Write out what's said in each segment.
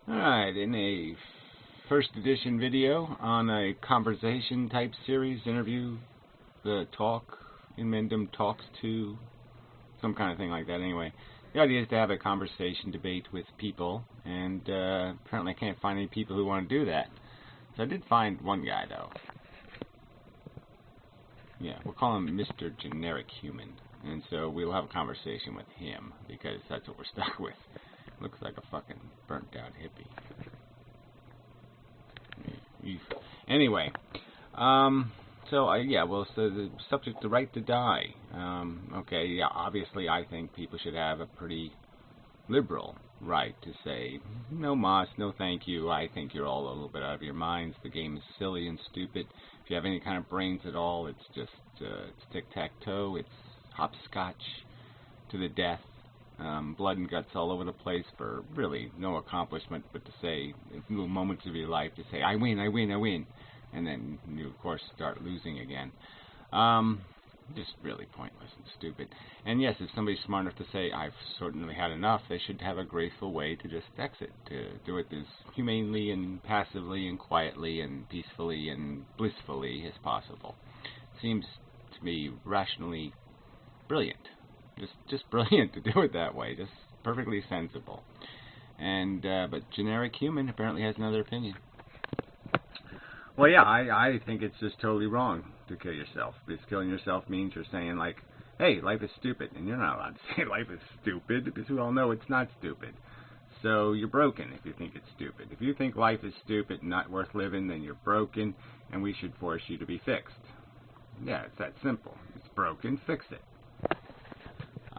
Alright, in a first edition video on a conversation type series, interview, the talk, Inmendum talks to, some kind of thing like that. Anyway, the idea is to have a conversation debate with people, and apparently I can't find any people who want to do that. So I did find one guy, though. Yeah, we'll call him Mr. Generic Human, and so we'll have a conversation with him, because that's what we're stuck with. Looks like a fucking burnt out hippie. Anyway, so the subject, the right to die. Okay, yeah, obviously I think people should have a pretty liberal right to say, no mas, no thank you, I think you're all a little bit out of your minds, the game is silly and stupid. If you have any kind of brains at all, it's just, it's tic-tac-toe, it's hopscotch to the death. Blood and guts all over the place for really no accomplishment but to say, little moments of your life to say, I win, I win, I win. And then you, of course, start losing again. Just really pointless and stupid. And yes, if somebody's smart enough to say, I've certainly had enough, they should have a graceful way to just exit, to do it as humanely and passively and quietly and peacefully and blissfully as possible. Seems to me rationally brilliant. Just brilliant to do it that way. Just perfectly sensible. And but Generic Human apparently has another opinion. Well, yeah, I think it's just totally wrong to kill yourself. Because killing yourself means you're saying, like, hey, life is stupid. And you're not allowed to say life is stupid, because we all know it's not stupid. So you're broken if you think it's stupid. If you think life is stupid and not worth living, then you're broken, and we should force you to be fixed. Yeah, it's that simple. It's broken, fix it.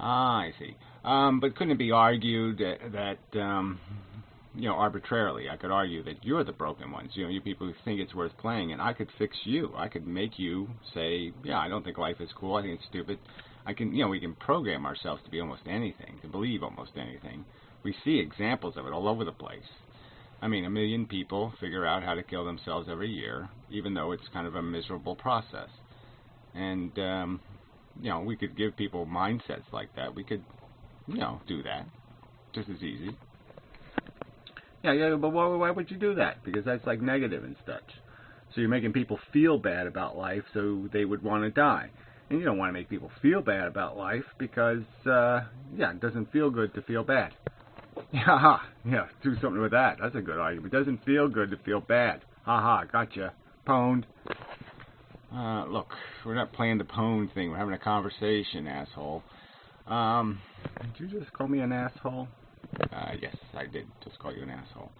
Ah, I see. But couldn't it be argued that arbitrarily, I could argue that you're the broken ones, you people who think it's worth playing, and I could fix you. I could make you say, yeah, I don't think life is cool, I think it's stupid. I can, we can program ourselves to be almost anything, to believe almost anything. We see examples of it all over the place. I mean, 1 million people figure out how to kill themselves every year, even though it's kind of a miserable process. And, we could give people mindsets like that. We could, do that just as easy. Yeah, but why would you do that? Because that's like negative and such. So you're making people feel bad about life, so they would want to die. And you don't want to make people feel bad about life because, it doesn't feel good to feel bad. Yeah, do something with that. That's a good argument. It doesn't feel good to feel bad. Ha, gotcha. Pwned. Look, we're not playing the pwn thing. We're having a conversation, asshole. Did you just call me an asshole? Yes, I did just call you an asshole.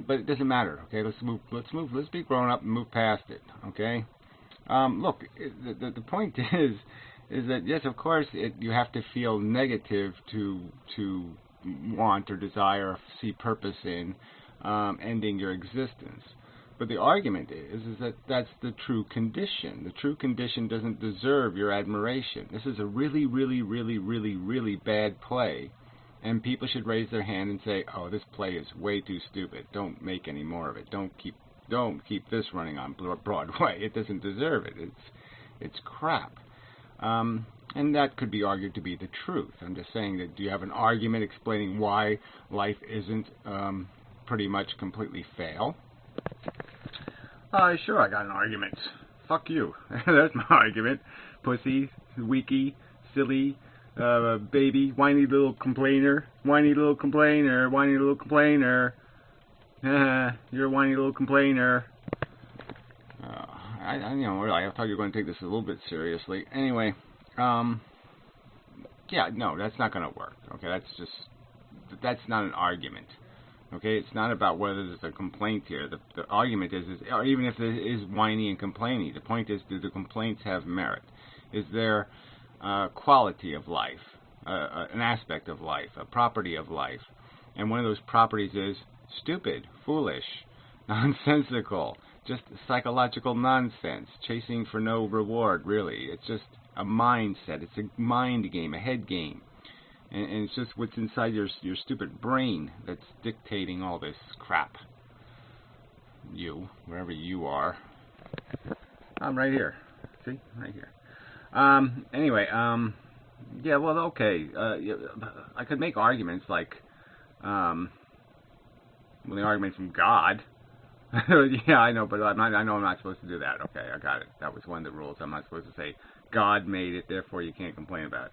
But it doesn't matter, okay? Let's be grown up and move past it, okay? Look, the point is that, yes, of course, you have to feel negative to want or desire or see purpose in ending your existence. But the argument is that that's the true condition. The true condition doesn't deserve your admiration. This is a really, really, really, really, really bad play. And people should raise their hand and say, oh, this play is way too stupid. Don't make any more of it. Don't keep this running on Broadway. It doesn't deserve it. It's crap. And that could be argued to be the truth. I'm just saying that, do you have an argument explaining why life isn't pretty much completely fail? Sure, I got an argument. Fuck you. That's my argument. Pussy, weaky, silly, baby, whiny little complainer, whiny little complainer, whiny little complainer. You're a whiny little complainer. Really, I thought you were going to take this a little bit seriously. Anyway, no, that's not going to work. Okay, that's not an argument. Okay, it's not about whether there's a complaint here. The argument is even if it is whiny and complaining, the point is, do the complaints have merit? Is there quality of life, an aspect of life, a property of life? And one of those properties is stupid, foolish, nonsensical, just psychological nonsense, chasing for no reward, really. It's just a mindset. It's a mind game, a head game. And it's just what's inside your stupid brain that's dictating all this crap. You, wherever you are. I'm right here. See? Right here. Anyway, yeah, well, okay. I could make arguments like, Well, the argument from God. Yeah, I know, but I know I'm not supposed to do that. Okay, I got it. That was one of the rules. I'm not supposed to say God made it, therefore you can't complain about it.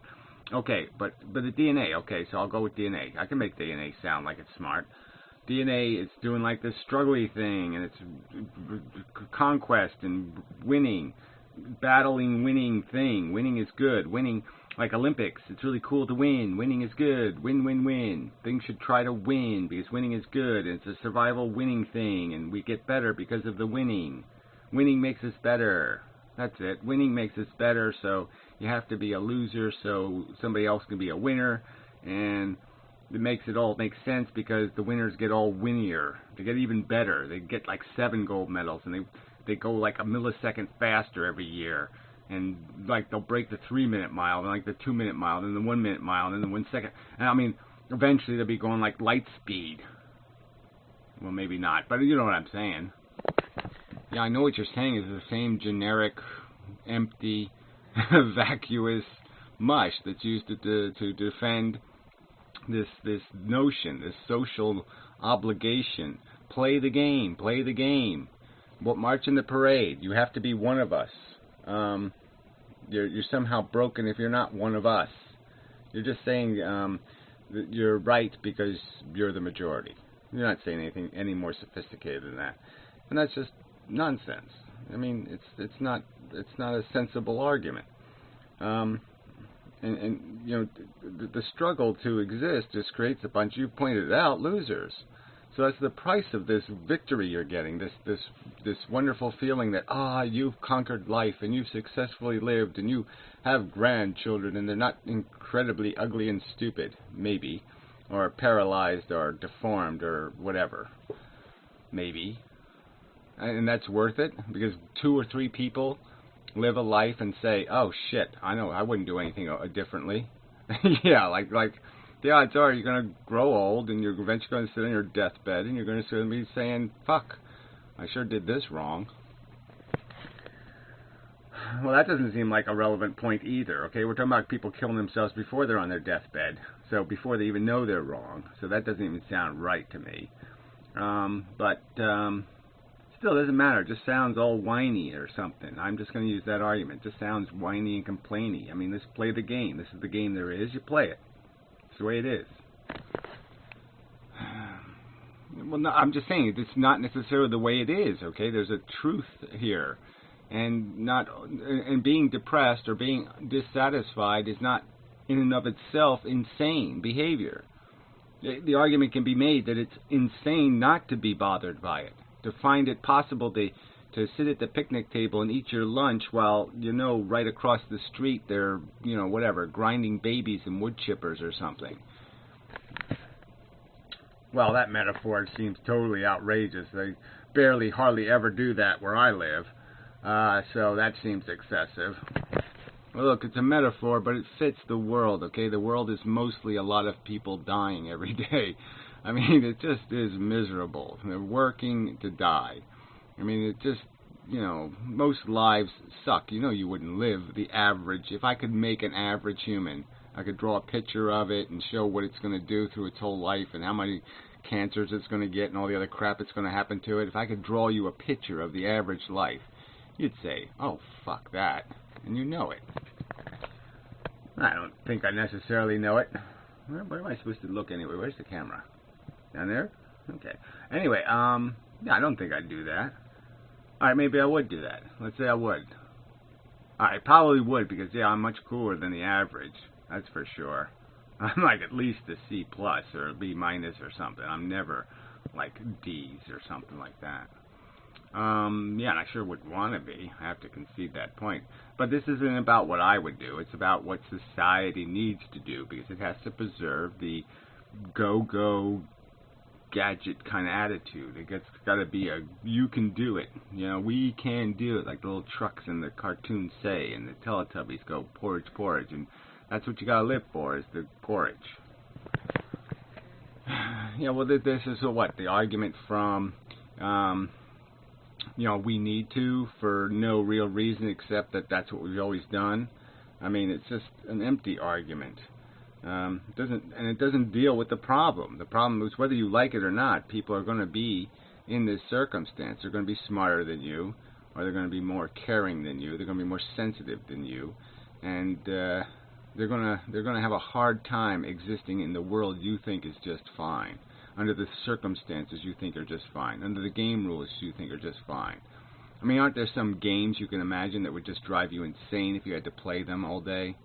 Okay, but the DNA. Okay, so I'll go with DNA. I can make DNA sound like it's smart. DNA is doing like this struggly thing, and it's conquest and winning, battling, winning thing. Winning is good. Winning, like Olympics, it's really cool to win. Winning is good. Win, win, win. Things should try to win because winning is good. And it's a survival winning thing, and we get better because of the winning. Winning makes us better. That's it. Winning makes us better, so you have to be a loser so somebody else can be a winner, and it makes it all make sense because the winners get all winnier. They get even better. They get like 7 gold medals, and they go like a millisecond faster every year. And like they'll break the 3-minute mile, and like the 2-minute mile, and then the 1-minute mile, and then the 1 second. And I mean, eventually they'll be going like light speed. Well, maybe not, but you know what I'm saying. Yeah, I know what you're saying is the same generic, empty, vacuous mush that's used to defend this notion, this social obligation. Play the game, play the game. What march in the parade? You have to be one of us. You're somehow broken if you're not one of us. You're just saying that you're right because you're the majority. You're not saying anything any more sophisticated than that, and that's just nonsense. I mean, it's not a sensible argument. And you know, the struggle to exist just creates a bunch, you pointed it out, losers. So that's the price of this victory you're getting, this wonderful feeling that, you've conquered life and you've successfully lived and you have grandchildren and they're not incredibly ugly and stupid, maybe, or paralyzed or deformed or whatever, maybe. And that's worth it because 2 or 3 people live a life and say, oh shit, I know, I wouldn't do anything differently. Yeah, like the odds are you're going to grow old and you're eventually going to sit on your deathbed and you're going to be saying, fuck, I sure did this wrong. Well, that doesn't seem like a relevant point either, okay? We're talking about people killing themselves before they're on their deathbed, so before they even know they're wrong. So that doesn't even sound right to me. Still, doesn't matter. It just sounds all whiny or something. I'm just going to use that argument. It just sounds whiny and complainy. I mean, let's play the game. This is the game there is. You play it. It's the way it is. Well, no, I'm just saying it's not necessarily the way it is. Okay, there's a truth here, and being depressed or being dissatisfied is not in and of itself insane behavior. The argument can be made that it's insane not to be bothered by it. To find it possible to sit at the picnic table and eat your lunch while, right across the street they're, grinding babies and wood chippers or something. Well, that metaphor seems totally outrageous. They hardly ever do that where I live. So that seems excessive. Well, look, it's a metaphor, but it fits the world, okay? The world is mostly a lot of people dying every day. I mean, it just is miserable. They're working to die. I mean, it just, most lives suck. You wouldn't live the average. If I could make an average human, I could draw a picture of it and show what it's going to do through its whole life and how many cancers it's going to get and all the other crap that's going to happen to it. If I could draw you a picture of the average life, you'd say, oh, fuck that. And you know it. I don't think I necessarily know it. Where am I supposed to look anyway? Where's the camera? Down there? Okay. Anyway, yeah, I don't think I'd do that. Alright, maybe I would do that. Let's say I would. I probably would because, yeah, I'm much cooler than the average. That's for sure. I'm like at least a C plus or a B minus or something. I'm never like D's or something like that. Yeah, and I sure would want to be. I have to concede that point. But this isn't about what I would do. It's about what society needs to do because it has to preserve the go-go gadget kind of attitude. It's got to be a you can do it. We can do it, like the little trucks in the cartoons say, and the Teletubbies go porridge, porridge, and that's what you got to live for is the porridge. Yeah, well, this is what the argument from. We need to for no real reason except that that's what we've always done. I mean, it's just an empty argument. It doesn't deal with the problem. The problem is whether you like it or not, people are going to be in this circumstance. They're going to be smarter than you, or they're going to be more caring than you. They're going to be more sensitive than you, and they're going to have a hard time existing in the world you think is just fine, under the circumstances you think are just fine, under the game rules you think are just fine. I mean, aren't there some games you can imagine that would just drive you insane if you had to play them all day?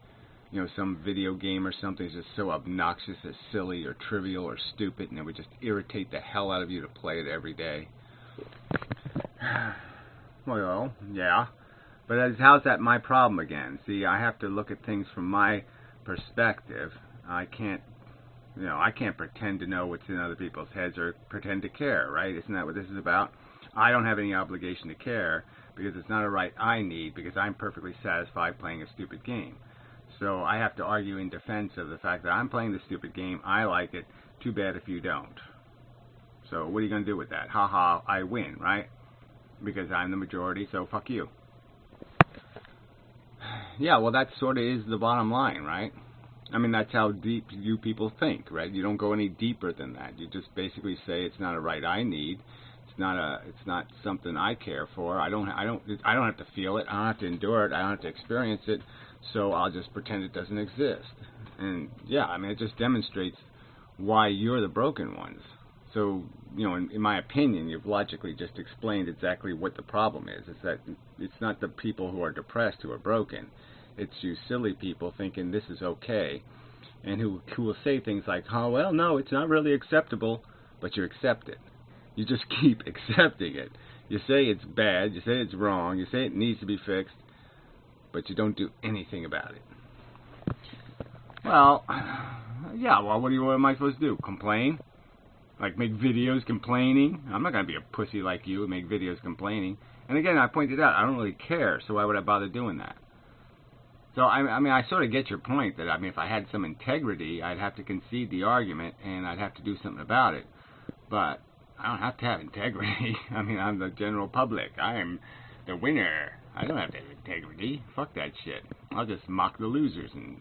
You know, some video game or something is just so obnoxious as silly or trivial or stupid, and it would just irritate the hell out of you to play it every day. Well, yeah. But how's that my problem again? See, I have to look at things from my perspective. I can't pretend to know what's in other people's heads or pretend to care, right? Isn't that what this is about? I don't have any obligation to care because it's not a right I need, because I'm perfectly satisfied playing a stupid game. So I have to argue in defense of the fact that I'm playing the stupid game, I like it, too bad if you don't. So what are you going to do with that? Ha ha, I win, right? Because I'm the majority, so fuck you. Yeah, well that sort of is the bottom line, right? I mean, that's how deep you people think, right? You don't go any deeper than that. You just basically say it's not a right I need. It's not something I care for. I don't have to feel it. I don't have to endure it. I don't have to experience it. So I'll just pretend it doesn't exist. And yeah, I mean, it just demonstrates why you're the broken ones. So, you know, in my opinion, you've logically just explained exactly what the problem is. It's that it's not the people who are depressed who are broken. It's you silly people thinking this is okay, and who will say things like, oh, well, no, it's not really acceptable, but you accept it. You just keep accepting it. You say it's bad, you say it's wrong, you say it needs to be fixed, but you don't do anything about it. Well, yeah, well, what am I supposed to do? Complain? Like make videos complaining? I'm not going to be a pussy like you and make videos complaining. And again, I pointed out, I don't really care, so why would I bother doing that? So, I mean, I sort of get your point that, I mean, if I had some integrity, I'd have to concede the argument and I'd have to do something about it. But I don't have to have integrity. I mean, I'm the general public. I am the winner. I don't have to have integrity. Fuck that shit. I'll just mock the losers and,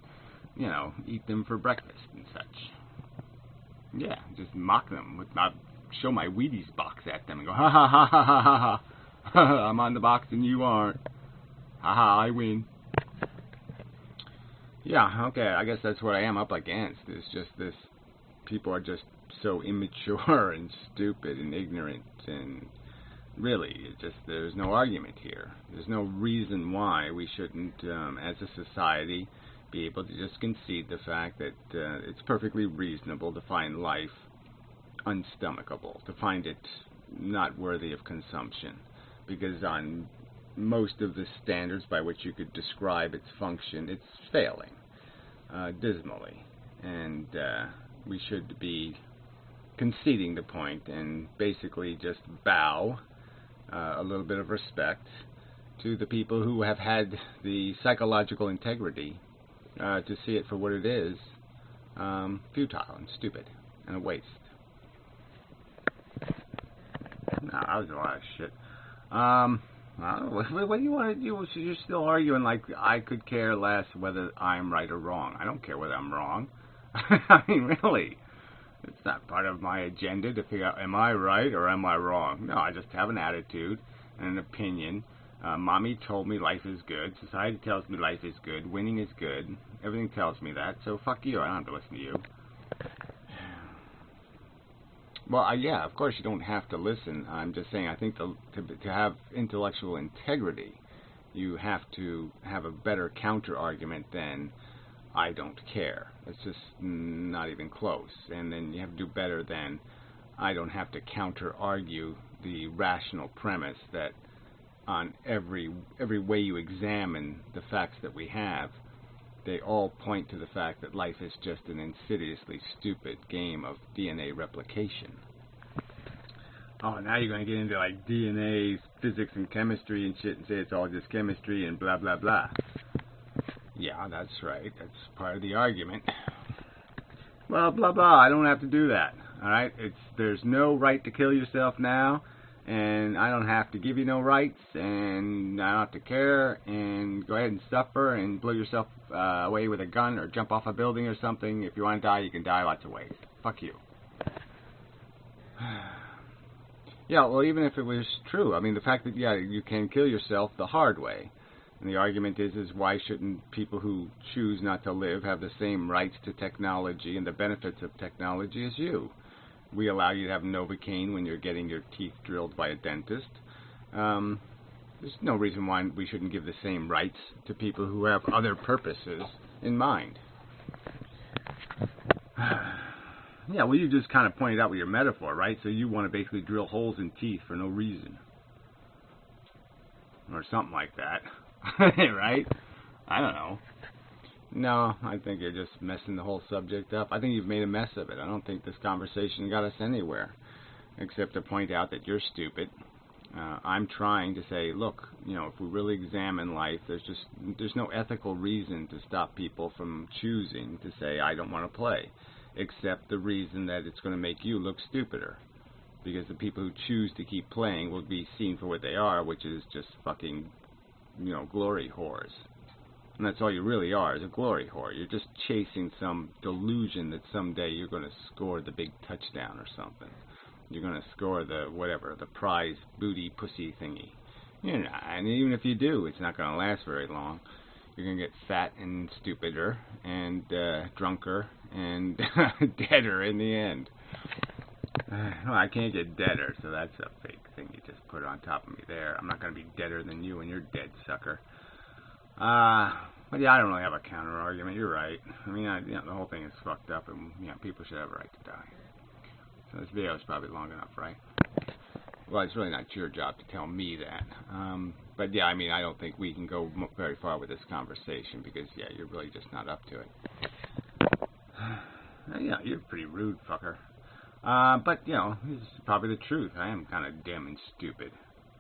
you know, eat them for breakfast and such. Yeah, just mock them. I'll show my Wheaties box at them and go, ha ha ha ha ha ha ha. I'm on the box and you aren't. Ha ha, I win. Yeah, okay, I guess that's what I am up against. It's just this, people are just so immature and stupid and ignorant, and really, it just, there's no argument here. There's no reason why we shouldn't, as a society, be able to just concede the fact that it's perfectly reasonable to find life unstomachable, to find it not worthy of consumption, because on most of the standards by which you could describe its function, it's failing dismally, and we should be conceding the point and basically just bow a little bit of respect to the people who have had the psychological integrity to see it for what it is, futile and stupid and a waste. No, that was a lot of shit. What do you want to do? You're still arguing like I could care less whether I'm right or wrong. I don't care whether I'm wrong. I mean, really. It's not part of my agenda to figure out, am I right or am I wrong? No, I just have an attitude and an opinion. Mommy told me life is good. Society tells me life is good. Winning is good. Everything tells me that. So fuck you. I don't have to listen to you. Well, yeah, of course you don't have to listen. I'm just saying I think to have intellectual integrity, you have to have a better counter-argument than I don't care. It's just not even close. And then you have to do better than I don't have to counter-argue the rational premise that on every way you examine the facts that we have, they all point to the fact that life is just an insidiously stupid game of DNA replication. Oh, now you're going to get into like DNA, physics, and chemistry and shit and say it's all just chemistry and blah, blah, blah. Yeah, that's right. That's part of the argument. Well, blah, blah. I don't have to do that. All right? There's no right to kill yourself now, and I don't have to give you no rights, and I don't have to care, and go ahead and suffer and blow yourself away with a gun or jump off a building or something. If you want to die, you can die lots of ways. Fuck you. Yeah, well, even if it was true, I mean, the fact that, yeah, you can kill yourself the hard way. And the argument is why shouldn't people who choose not to live have the same rights to technology and the benefits of technology as you? We allow you to have Novocaine when you're getting your teeth drilled by a dentist. There's no reason why we shouldn't give the same rights to people who have other purposes in mind. Yeah, well, you just kind of pointed out with your metaphor, right? So you want to basically drill holes in teeth for no reason. Or something like that. Right? I don't know. No, I think you're just messing the whole subject up. I think you've made a mess of it. I don't think this conversation got us anywhere, except to point out that you're stupid. I'm trying to say, look, you know, if we really examine life, there's no ethical reason to stop people from choosing to say, I don't want to play, except the reason that it's going to make you look stupider. Because the people who choose to keep playing will be seen for what they are, which is just fucking, you know, glory whores. And that's all you really are, is a glory whore. You're just chasing some delusion that someday you're going to score the big touchdown or something. You're going to score the, whatever, the prize booty pussy thingy. You know, and even if you do, it's not going to last very long. You're going to get fat and stupider and drunker and deader in the end. Well, I can't get deader, so that's a fake thing you just put on top of me there. I'm not going to be deader than you, and you're dead, sucker. But yeah, I don't really have a counter argument. You're right. I mean, you know, the whole thing is fucked up, and you know, people should have a right to die. So this video is probably long enough, right? Well, it's really not your job to tell me that. But yeah, I mean, I don't think we can go very far with this conversation because, yeah, you're really just not up to it. Yeah, you're pretty rude, fucker. But, you know, this is probably the truth. I am kind of dim and stupid.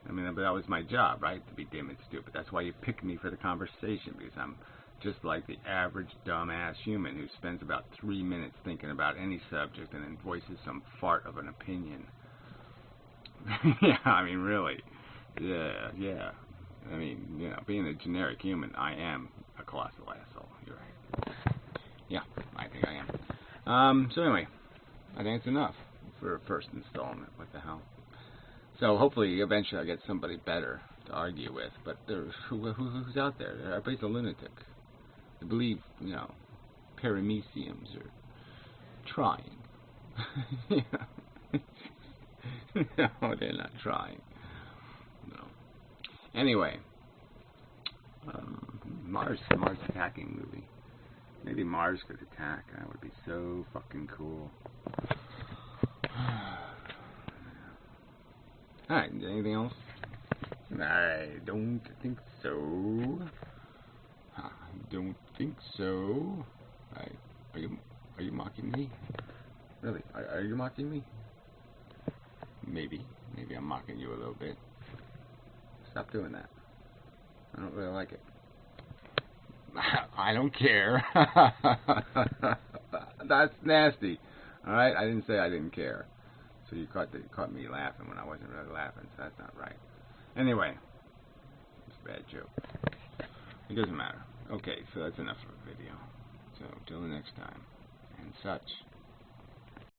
I mean, but that was my job, right? To be dim and stupid. That's why you picked me for the conversation, because I'm just like the average dumbass human who spends about 3 minutes thinking about any subject and then voices some fart of an opinion. Yeah, I mean, really. Yeah. I mean, you know, being a generic human, I am a colossal asshole. You're right. Yeah, I think I am. So anyway, I think it's enough for a first installment. What the hell? So hopefully, eventually, I get somebody better to argue with. But who's out there? Everybody's a lunatic. I believe, you know, parameciums are trying. No, they're not trying. No. Anyway, Mars attacking movie. Maybe Mars could attack. That would be so fucking cool. Alright, anything else? I don't think so. I don't think so. Are you mocking me? Really? Are you mocking me? Maybe I'm mocking you a little bit. Stop doing that. I don't really like it. I don't care. That's nasty. Alright, I didn't say I didn't care. So you caught me laughing when I wasn't really laughing, so that's not right. Anyway, it's a bad joke. It doesn't matter. Okay, so that's enough of a video. So, till the next time, and such.